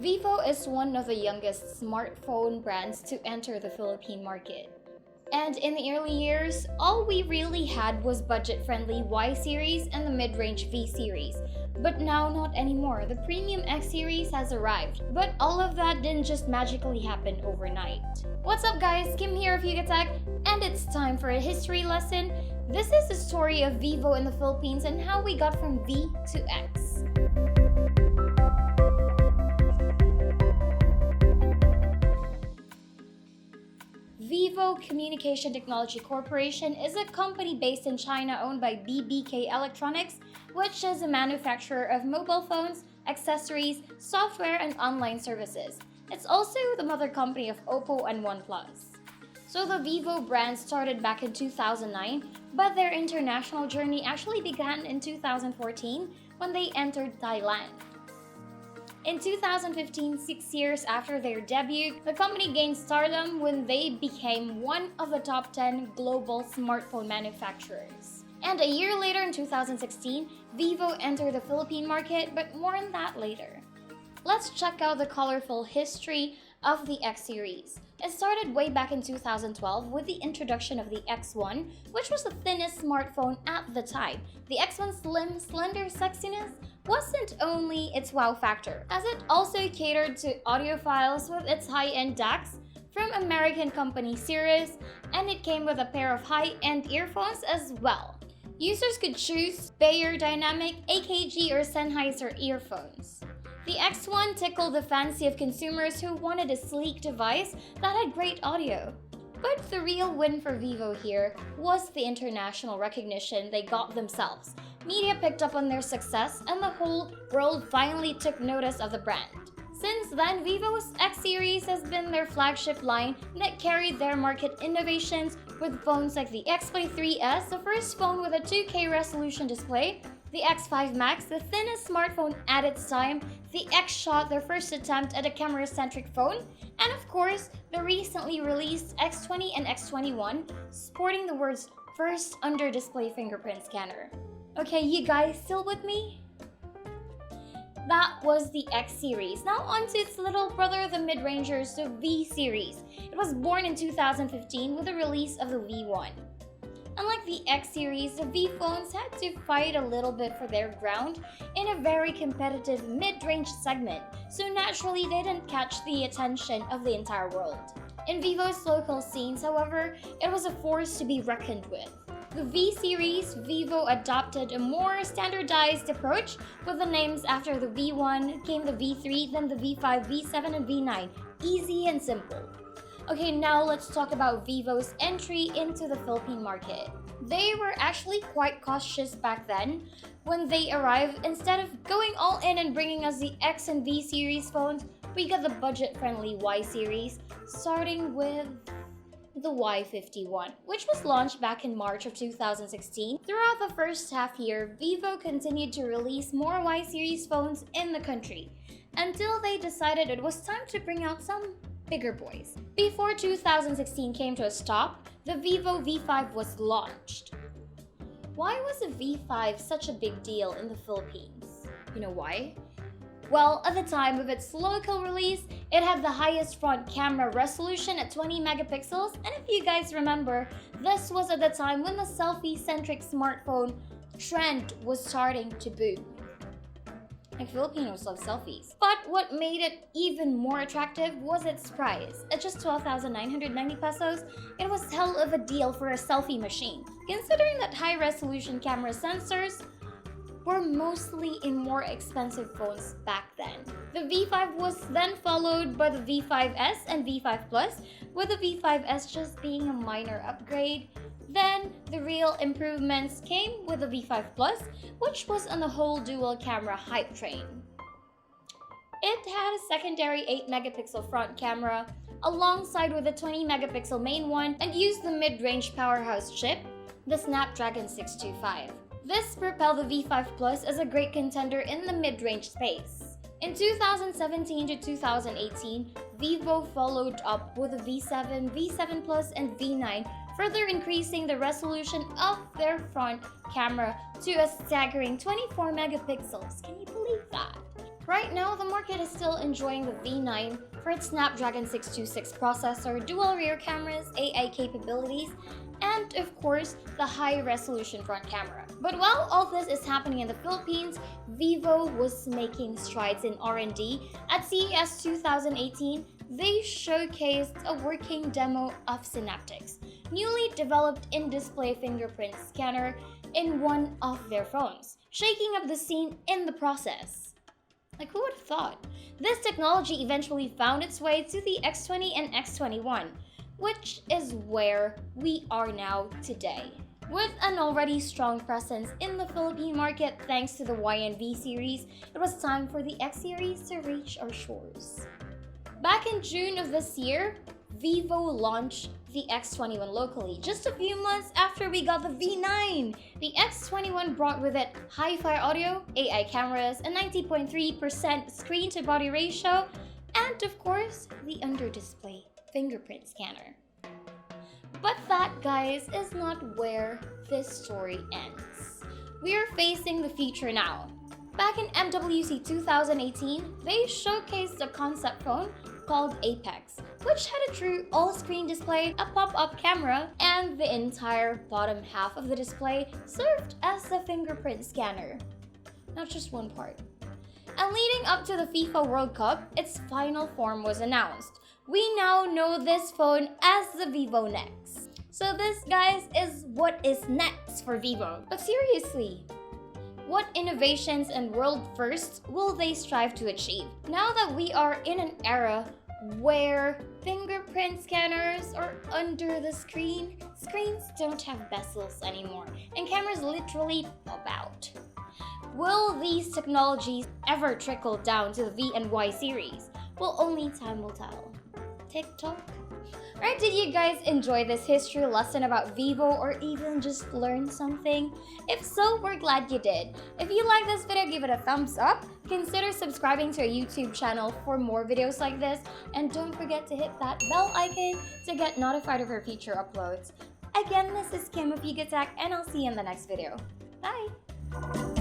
Vivo is one of the youngest smartphone brands to enter the Philippine market. And in the early years, all we really had was budget-friendly Y series and the mid-range V series. But now not anymore, the premium X series has arrived. But all of that didn't just magically happen overnight. What's up guys, Kim here of YugaTech, and it's time for a history lesson. This is the story of Vivo in the Philippines and how we got from V to X. Vivo Communication Technology Corporation is a company based in China owned by BBK Electronics, which is a manufacturer of mobile phones, accessories, software, and online services. It's also the mother company of OPPO and OnePlus. So the Vivo brand started back in 2009, but their international journey actually began in 2014 when they entered Thailand. In 2015, 6 years after their debut, the company gained stardom when they became one of the top 10 global smartphone manufacturers. And a year later, in 2016, Vivo entered the Philippine market, but more on that later. Let's check out the colorful history of the X series. It started way back in 2012 with the introduction of the X1, which was the thinnest smartphone at the time. The X1's slim, slender sexiness wasn't only its wow factor, as it also catered to audiophiles with its high-end DACs from American company Cirrus, and it came with a pair of high-end earphones as well. Users could choose Bayer Dynamic, AKG, or Sennheiser earphones. The X1 tickled the fancy of consumers who wanted a sleek device that had great audio. But the real win for Vivo here was the international recognition they got themselves. Media picked up on their success, and the whole world finally took notice of the brand. Since then, Vivo's X series has been their flagship line that carried their market innovations with phones like the X-Play 3S, the first phone with a 2K resolution display, the X5 Max, the thinnest smartphone at its time, the X-Shot, their first attempt at a camera-centric phone, and of course, the recently released X20 and X21, sporting the words first under-display fingerprint scanner. Okay, you guys still with me? That was the X series. Now on to its little brother, the mid-rangers, the V series. It was born in 2015 with the release of the V1. Unlike the X series, the V phones had to fight a little bit for their ground in a very competitive mid-range segment, so naturally they didn't catch the attention of the entire world. In Vivo's local scenes, however, it was a force to be reckoned with. The V series, Vivo adopted a more standardized approach. With the names after the V1 came the V3, then the V5, V7, and V9. Easy and simple. Okay, now let's talk about Vivo's entry into the Philippine market. They were actually quite cautious back then. When they arrived, instead of going all in and bringing us the X and V series phones, we got the budget-friendly Y series, starting with the Y51, which was launched back in March of 2016. Throughout the first half year, Vivo continued to release more Y series phones in the country, until they decided it was time to bring out some bigger boys. Before 2016 came to a stop, the Vivo V5 was launched. Why was the V5 such a big deal in the Philippines? You know why? Well, at the time of its local release, it had the highest front camera resolution at 20 megapixels, and if you guys remember, this was at the time when the selfie-centric smartphone trend was starting to boom. Like Filipinos love selfies. But what made it even more attractive was its price. At just 12,990 pesos, it was hell of a deal for a selfie machine, considering that high-resolution camera sensors were mostly in more expensive phones back then. The V5 was then followed by the V5S and V5 Plus, with the V5S just being a minor upgrade. Then, the real improvements came with the V5 Plus, which was on the whole dual camera hype train. It had a secondary 8 megapixel front camera, alongside with a 20 megapixel main one, and used the mid-range powerhouse chip, the Snapdragon 625. This propelled the V5 Plus as a great contender in the mid-range space. In 2017 to 2018, Vivo followed up with the V7, V7 Plus, and V9, further increasing the resolution of their front camera to a staggering 24 megapixels. Can you believe that? Right now, the market is still enjoying the V9 for its Snapdragon 626 processor, dual rear cameras, AI capabilities, and of course, the high-resolution front camera. But while all this is happening in the Philippines, Vivo was making strides in R&D. At CES 2018, they showcased a working demo of Synaptics, newly developed in-display fingerprint scanner in one of their phones, shaking up the scene in the process. Like, who would have thought? This technology eventually found its way to the X20 and X21, which is where we are now today. With an already strong presence in the Philippine market thanks to the Y and V series, it was time for the X series to reach our shores. Back in June of this year, Vivo launched the X21 locally, just a few months after we got the V9. The X21 brought with it hi-fi audio, AI cameras, a 90.3% screen-to-body ratio, and of course, the under-display fingerprint scanner. But that, guys, is not where this story ends. We are facing the future now. Back in MWC 2018, they showcased a concept phone called Apex, which had a true all-screen display, a pop-up camera, and the entire bottom half of the display served as a fingerprint scanner. Not just one part. And leading up to the FIFA World Cup, its final form was announced. We now know this phone as the Vivo Nex. So this, guys, is what is next for Vivo. But seriously, what innovations and world firsts will they strive to achieve? Now that we are in an era where fingerprint scanners are under the screen, screens don't have bezels anymore, and cameras literally pop out. Will these technologies ever trickle down to the V and Y series? Well, only time will tell. TikTok? Alright, did you guys enjoy this history lesson about Vivo or even just learn something? If so, we're glad you did. If you like this video, give it a thumbs up. Consider subscribing to our YouTube channel for more videos like this. And don't forget to hit that bell icon to get notified of our future uploads. Again, this is Kim of YugaTech, and I'll see you in the next video. Bye!